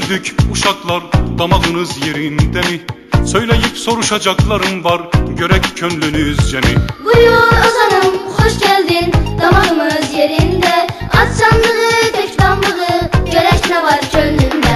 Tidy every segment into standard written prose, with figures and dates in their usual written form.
büyüdük uşaklar, damağınız yerinde mi? Söyleyip soruşacaklarım var, görek könlünüzce mi? Buyur ozanım, hoş geldin, damağımız yerinde. Aç sandığı, tek damlığı, görek ne var gönlünde.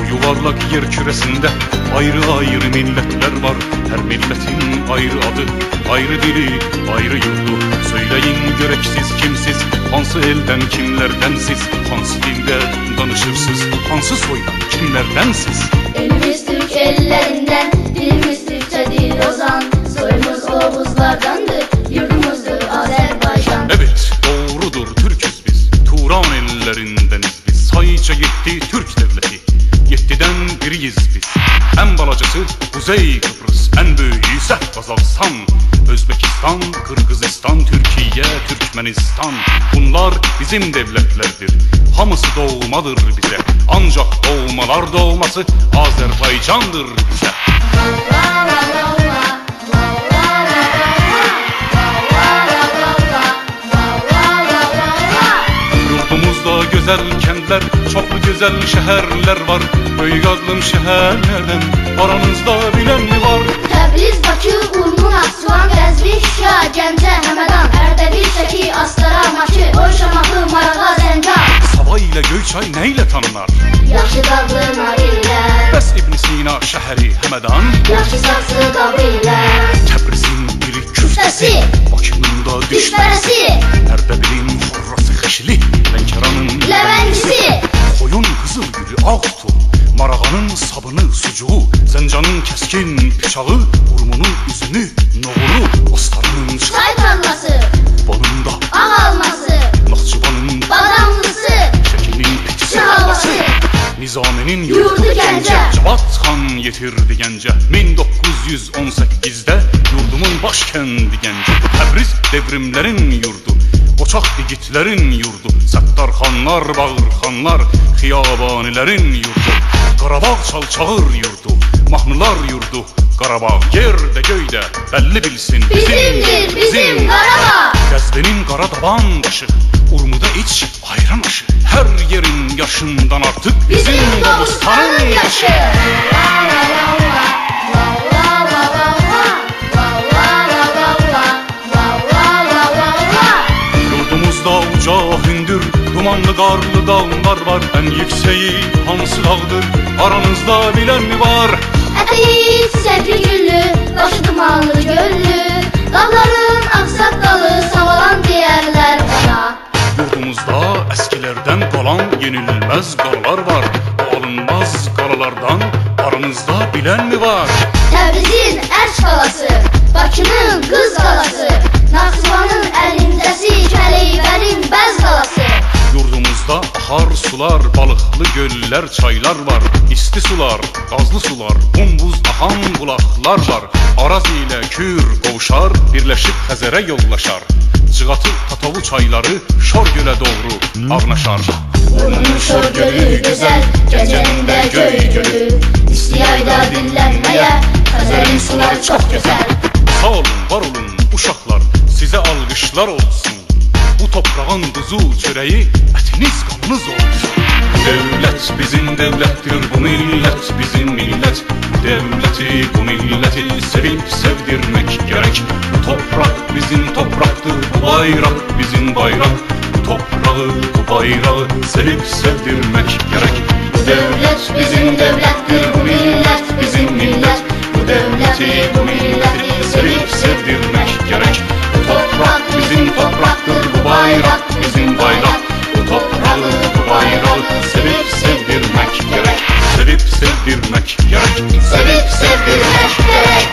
Yuvarlak yer küresinde ayrı ayrı milletler var. Her milletin ayrı adı, ayrı dili, ayrı yurdu. Söyleyin görek siz kimsiz, hansı elden kimlerdensiz? Hansı dilde danışırsız, hansı soydan kimlerdensiz? Elimiz Türk ellerinden, dilimiz Türkçe dil ozan. Soyumuz Oğuzlardandır, yurdumuzdur Azerbaycan. Evet, doğrudur, Türküz biz, Turan ellerindeniz biz. Sayıca yetti Türk devleti, 7'den biriyiz biz. En balacası Kuzey Kıbrıs, en büyüğü ise Kazakistan, Özbekistan, Kırgızistan, Türkiye, Türkmenistan. Bunlar bizim devletlerdir, hamısı doğmadır bize. Ancak doğmalar doğması Azerbaycandır bize. Yurdumuzda güzel kentler, çoklu güzel şehirler var. Böyük adlım şehirlerden aranızda bilen mi var? Təbriz, Bakı, Urmu, Naxçıvan, Qəzvin, Şuşa, Gəncə, Həmədan, Ərdəbil, Şəki, Astara, Bakı, Oy, Şamaxı, Marağa, Zəncan. Sava ile Göyçay neyle tanınar? Yaxşı dadlı nar ilə, Bəs İbn Sina şəhəri Həmədan, yaxşı saksı qabı ilə. Təbrizin biri küftəsi, Bakının da Düşbərəsi, Ərdəbilin xorrası xeşili, Lənkəranın Ləvəngisi, Xoyun qızıl gülü ağ tutu, Marağanın sabını sucuğu, Zəncanın kəskin bıçağı, Urmunun üzünü, noğulu, Astarının çay tarlası, Vanında ağ alması, Naxçıvanın badamlısı, Şəkinin pitisi halvası, Nizaminin yurdu Gəncə. Cevat xan yetirdi Gəncə 1918'də yurdumun başkendi Gəncə. Təbriz devrimlerin yurdu, qoçaq igidlərin yurdu, Səttar xanlar, bağır xanlar, xiyabanilərin yurdu. Qarabağ çalçağır yurdu, mahnılar yurdu, Qarabağ yerdə göydə belli bilsin Bizimdir, bizim Qarabağ. Qəzvinin qara daban daşı, Urmuda iç ayran aşı. Her yerin yaşından artık bizim Qobustanın yaşı. Yurdumuzda uca hündür, dumanlı qarlı dağlar var. En yükseği hansı dağdır, aranızda bilen mi var? Əteyi çiçəkli güllü, başı dumanlı göllü, dağların ağsaqqalı savalan deyərlər bana. Yurdumuzda eskilerden kalan yenilmez qalalar var. O alınmaz qalalardan aranızda bilen mi var? Təbrizin Ərç qalası, Bakının Qız qalası, Naxçıvanın Əlindəsi, Kəleybərin Bəz qalası. Yurdumuzda axar sular, balıqlı göller, çaylar var. İsti sular, qazlı sular, bumbuz axan bulaqlar var. Araz ilə Kür qovuşar, birləşib Xəzərə yollaşar. Cığatı, Tatavu çayları Şor gölə doğru ağnaşar. Urmunun Şor gölü gözəl, gecənin də göy gölü, İstiyayda dinlənməyə, Xəzərin suları çox gözəl. Sağ olun, var olun uşaqlar, sizə alqışlar olsun. Bu toprağın duzu çöreği, etiniz kanınız olsun. Devlet bizim devlettir, bu millet bizim millet. Devleti, bu milleti sevip sevdirmek gerek. Bu toprak bizim topraktır, bu bayrak bizim bayrak. Bu toprağı, bu bayrağı sevip sevdirmek gerek. Bu devlet bizim devlettir, bu millet bizim millet. Bu devleti, bu milleti Sevip sevdirmek gerek. Bu toprak bizim topraktır, bu bayrak bizim bayrak. Bu toprağı, bu bayrağı sevip sevdirmek gerek. Sevip sevdirmek gerek. Sevip sevdirmek gerek.